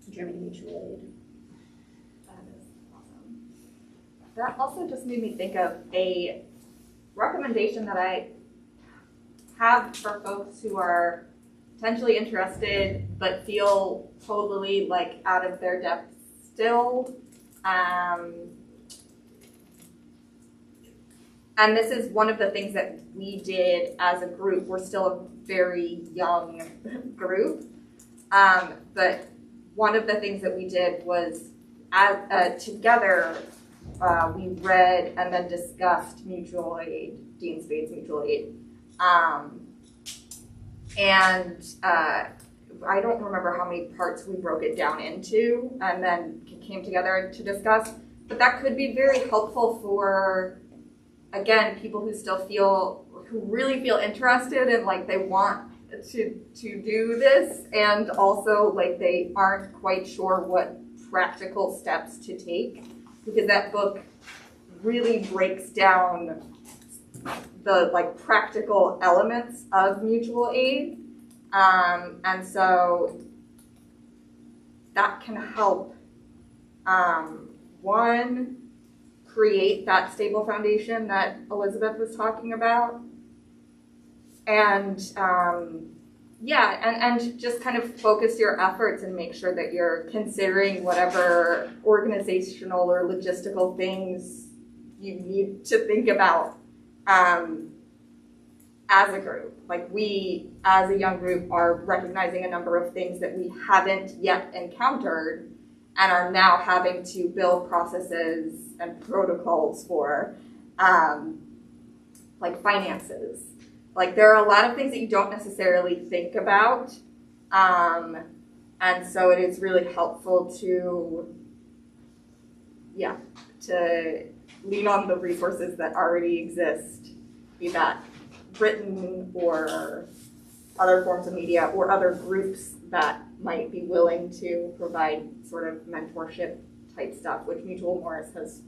to Germany Mutual Aid. That is awesome. That also just made me think of a recommendation that I have for folks who are potentially interested but feel totally like out of their depth still. And this is one of the things that we did as a group. We're still a very young group, but one of the things that we did was together we read and then discussed mutual aid, Dean Spade's mutual aid. And I don't remember how many parts we broke it down into and then came together to discuss, but that could be very helpful for, again, people who really feel interested and like they want to do this, and also like they aren't quite sure what practical steps to take, because that book really breaks down the like practical elements of mutual aid, and so that can help one, create that stable foundation that Elizabeth was talking about, and and just kind of focus your efforts and make sure that you're considering whatever organizational or logistical things you need to think about as a group. Like we, as a young group, are recognizing a number of things that we haven't yet encountered and are now having to build processes and protocols for, like finances. Like there are a lot of things that you don't necessarily think about, and so it is really helpful to lean on the resources that already exist, be that written or other forms of media or other groups that might be willing to provide sort of mentorship type stuff, which Mutual Morris has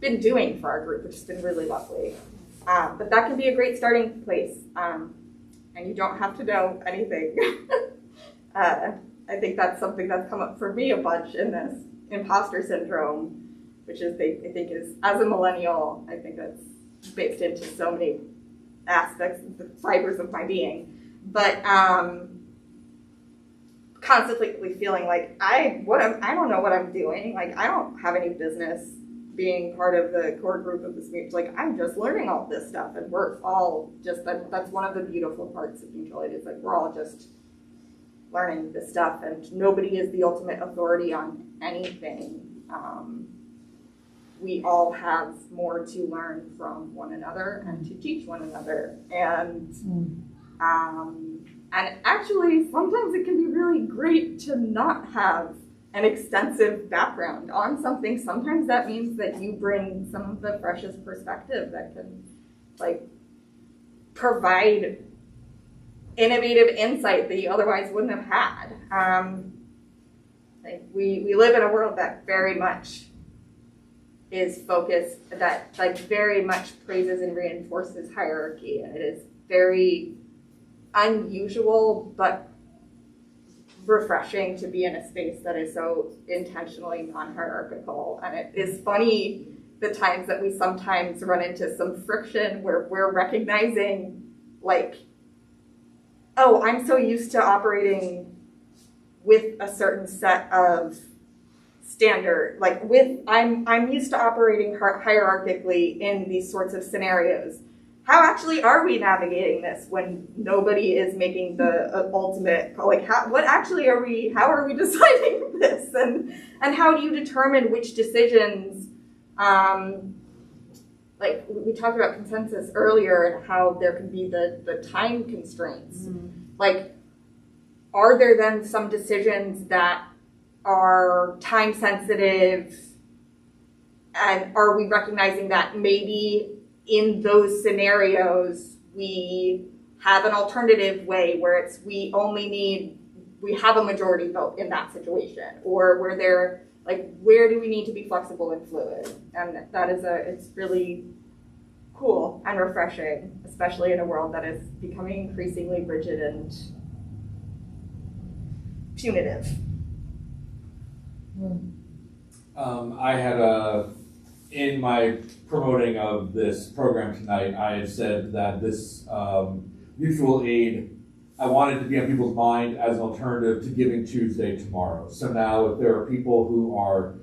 been doing for our group, which has been really lovely. But that can be a great starting place, and you don't have to know anything. I think that's something that's come up for me a bunch in this imposter syndrome, which is, I think is, as a millennial, I think that's baked into so many aspects, the fibers of my being. But constantly feeling like I don't know what I'm doing. Like I don't have any business being part of the core group of this meeting. Like I'm just learning all this stuff, and we're all just that's one of the beautiful parts of mutual aid, is like we're all just learning this stuff, and nobody is the ultimate authority on anything. We all have more to learn from one another and to teach one another, and actually sometimes it can be really great to not have an extensive background on something. Sometimes that means that you bring some of the freshest perspective that can like provide innovative insight that you otherwise wouldn't have had. Like we live in a world that very much is focused, that like very much praises and reinforces hierarchy. And it is very unusual but refreshing to be in a space that is so intentionally non-hierarchical. And it is funny the times that we sometimes run into some friction where we're recognizing like, oh, I'm so used to operating with a certain set of standard, like I'm used to operating hierarchically in these sorts of scenarios. How actually are we navigating this when nobody is making the ultimate, like how are we deciding this, and how do you determine which decisions, like we talked about consensus earlier and how there can be the time constraints. Like, are there then some decisions that are time sensitive, and are we recognizing that maybe in those scenarios we have an alternative way where it's we have a majority vote in that situation, or where they're like, where do we need to be flexible and fluid? And that is it's really cool and refreshing, especially in a world that is becoming increasingly rigid and punitive. I had in my promoting of this program tonight, I had said that this mutual aid, I wanted to be on people's mind as an alternative to Giving Tuesday tomorrow. So now if there are people who are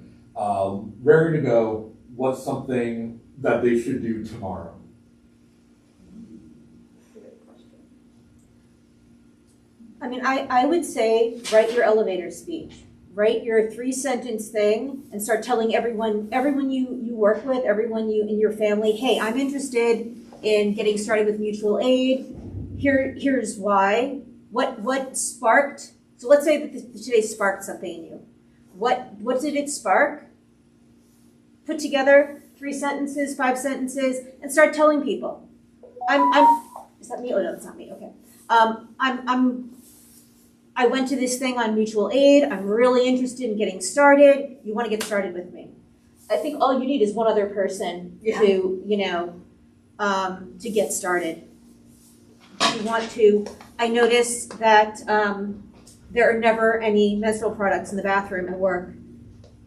raring to go, what's something that they should do tomorrow? I mean, I would say write your elevator speech. Write your 3-sentence thing and start telling everyone you work with, everyone you in your family, hey, I'm interested in getting started with mutual aid. Here's why. What sparked? So let's say that today sparked something in you. What did it spark? Put together 3 sentences, 5 sentences, and start telling people. Is that me? Oh no, it's not me. Okay. I went to this thing on mutual aid. I'm really interested in getting started. You want to get started with me? I think all you need is one other person to get started. You want to. I noticed that there are never any menstrual products in the bathroom at work.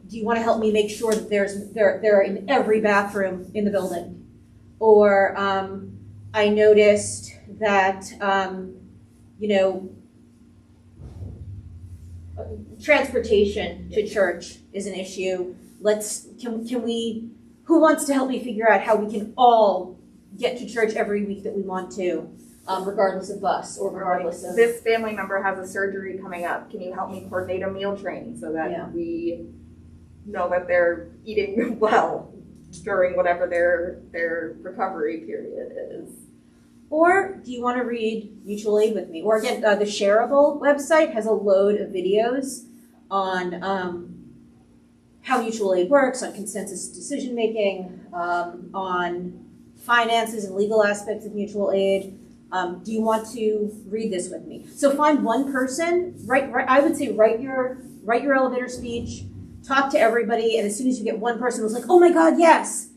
Do you want to help me make sure that they're in every bathroom in the building? Or I noticed that transportation to church is an issue. Who wants to help me figure out how we can all get to church every week that we want to, regardless of bus or regardless of... This family member has a surgery coming up. Can you help me coordinate a meal train so that we know that they're eating well during whatever their recovery period is? Or do you want to read Mutual Aid with me? Or again, the Shareable website has a load of videos on how mutual aid works, on consensus decision making, on finances and legal aspects of mutual aid. Do you want to read this with me? So find one person. I would say write your elevator speech, talk to everybody, and as soon as you get one person who's like, "Oh my God, yes!"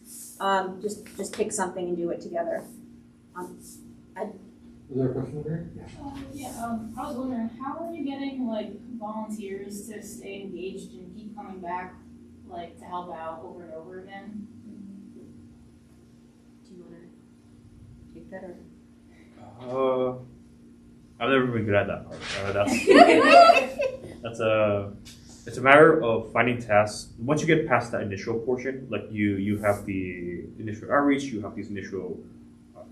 Just pick something and do it together. Is there a question over here? I was wondering, how are you getting volunteers to stay engaged and keep coming back, to help out over and over again? Do you want to take that or? I've never been good at that part. It's a matter of finding tasks. Once you get past that initial portion, you have the initial outreach, you have these initial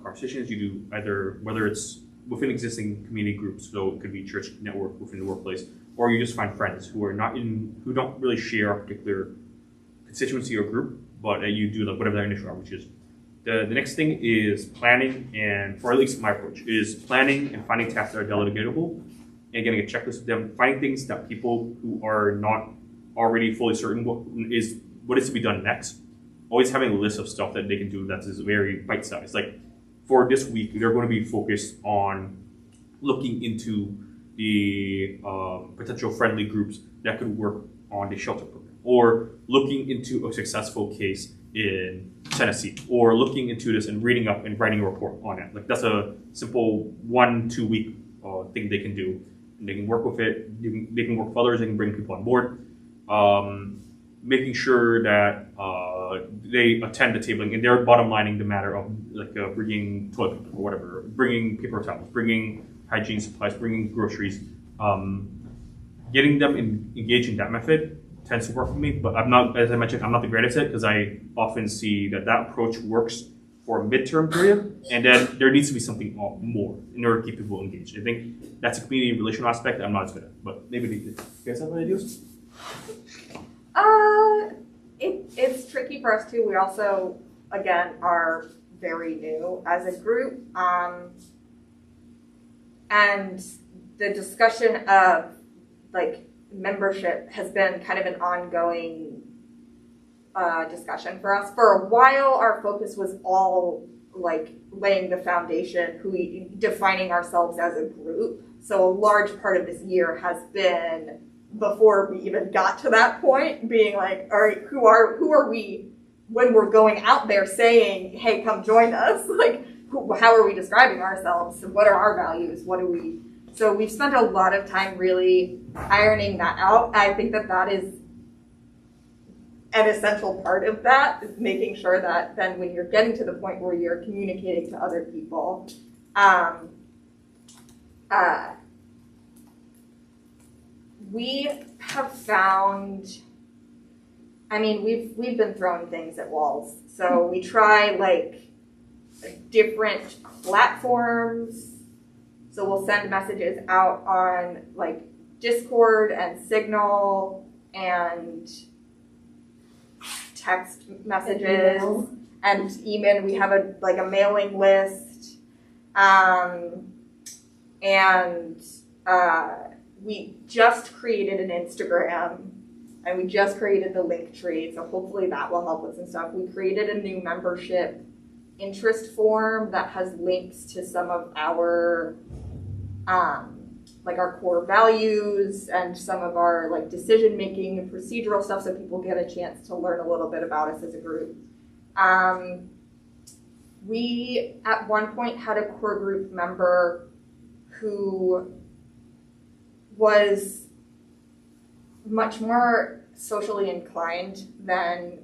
conversations. You do either, whether it's within existing community groups, so it could be church network within the workplace, or you just find friends who don't really share a particular constituency or group, but you do whatever that initial outreach is. The next thing is planning, and for at least my approach, is planning and finding tasks that are delegatable and getting a checklist of them, finding things that people who are not already fully certain what is to be done next, always having a list of stuff that they can do that is very bite-sized. For this week, they're going to be focused on looking into the potential friendly groups that could work on the shelter program, or looking into a successful case in Tennessee, or looking into this and reading up and writing a report on it. That's a simple 1-2 week thing they can do. And they can work with it. They can work with others. They can bring people on board. Making sure that they attend the tabling, and they're bottom lining the matter of bringing toilet paper or whatever, bringing paper towels, bringing hygiene supplies, bringing groceries. Getting them engaged in that method tends to work for me, but I'm not, as I mentioned, I'm not the greatest at it, because I often see that approach works for a midterm period, and then there needs to be something more in order to keep people engaged. I think that's a community relational aspect that I'm not as good at, but maybe you guys have any ideas? It's tricky for us too. We also, again, are very new as a group. And the discussion of membership has been kind of an ongoing discussion for us. For a while, our focus was all laying the foundation, defining ourselves as a group. So a large part of this year has been, before we even got to that point, being all right, who are we when we're going out there saying, hey, come join us? How are we describing ourselves? What are our values? So we've spent a lot of time really ironing that out. I think that is an essential part of that, is making sure that then when you're getting to the point where you're communicating to other people, we have found, I mean, we've been throwing things at walls. So we try like different platforms. So we'll send messages out on like Discord and Signal and text messages and email. We have a mailing list. We just created an Instagram and we just created the link tree. So hopefully that will help with some stuff. We created a new membership interest form that has links to some of our our core values and some of our like decision making and procedural stuff, so people get a chance to learn a little bit about us as a group. We at one point had a core group member who was much more socially inclined than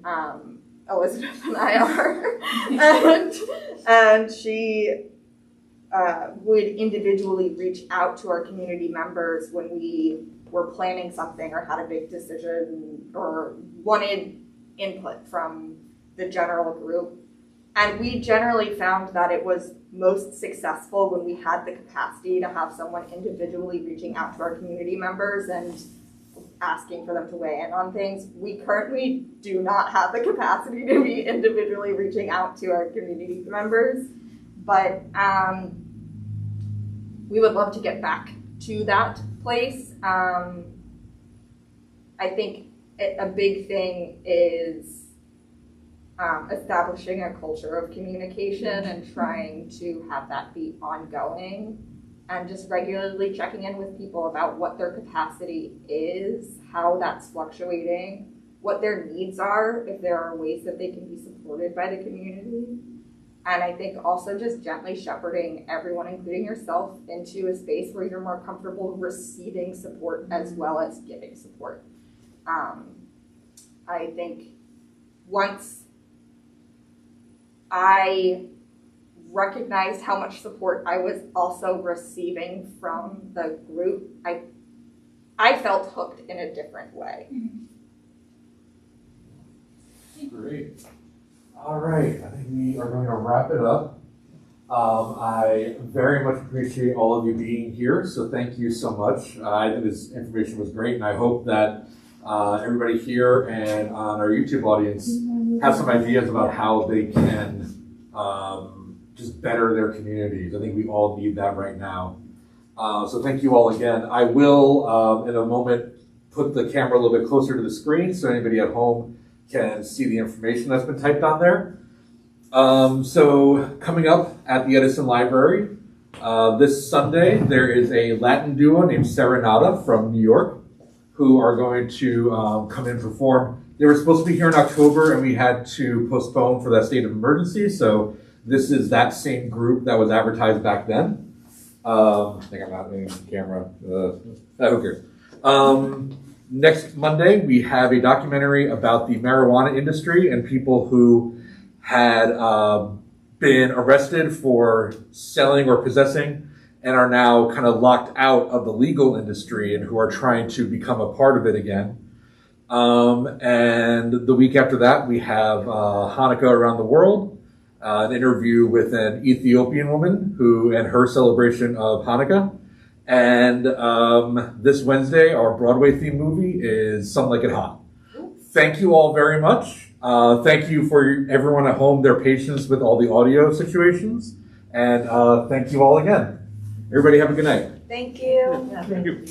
Elizabeth and I are, and she would individually reach out to our community members when we were planning something or had a big decision or wanted input from the general group. And we generally found that it was most successful when we had the capacity to have someone individually reaching out to our community members and asking for them to weigh in on things. We currently do not have the capacity to be individually reaching out to our community members, but we would love to get back to that place. I think a big thing is establishing a culture of communication and trying to have that be ongoing, and just regularly checking in with people about what their capacity is, how that's fluctuating, what their needs are, if there are ways that they can be supported by the community. And I think also just gently shepherding everyone, including yourself, into a space where you're more comfortable receiving support as well as giving support. I think once I recognized how much support I was also receiving from the group, I felt hooked in a different way. Great. All right, I think we are going to wrap it up. I very much appreciate all of you being here, so thank you so much. I think this information was great, and I hope that everybody here and on our YouTube audience have some ideas about how they can just better their communities. I think we all need that right now. So thank you all again. I will, in a moment, put the camera a little bit closer to the screen so anybody at home can see the information that's been typed on there. So coming up at the Edison Library, this Sunday, there is a Latin duo named Serenata from New York who are going to come in and perform. They were supposed to be here in October and we had to postpone for that state of emergency. So this is that same group that was advertised back then. I think I'm not in the camera. Who cares? Next Monday, we have a documentary about the marijuana industry and people who had been arrested for selling or possessing and are now kind of locked out of the legal industry and who are trying to become a part of it again. And the week after that, we have Hanukkah Around the World, an interview with an Ethiopian woman and her celebration of Hanukkah. And this Wednesday, our Broadway themed movie is Some Like It Hot. Thank you all very much. Thank you for everyone at home, their patience with all the audio situations. And thank you all again. Everybody have a good night. Thank you. Thank you.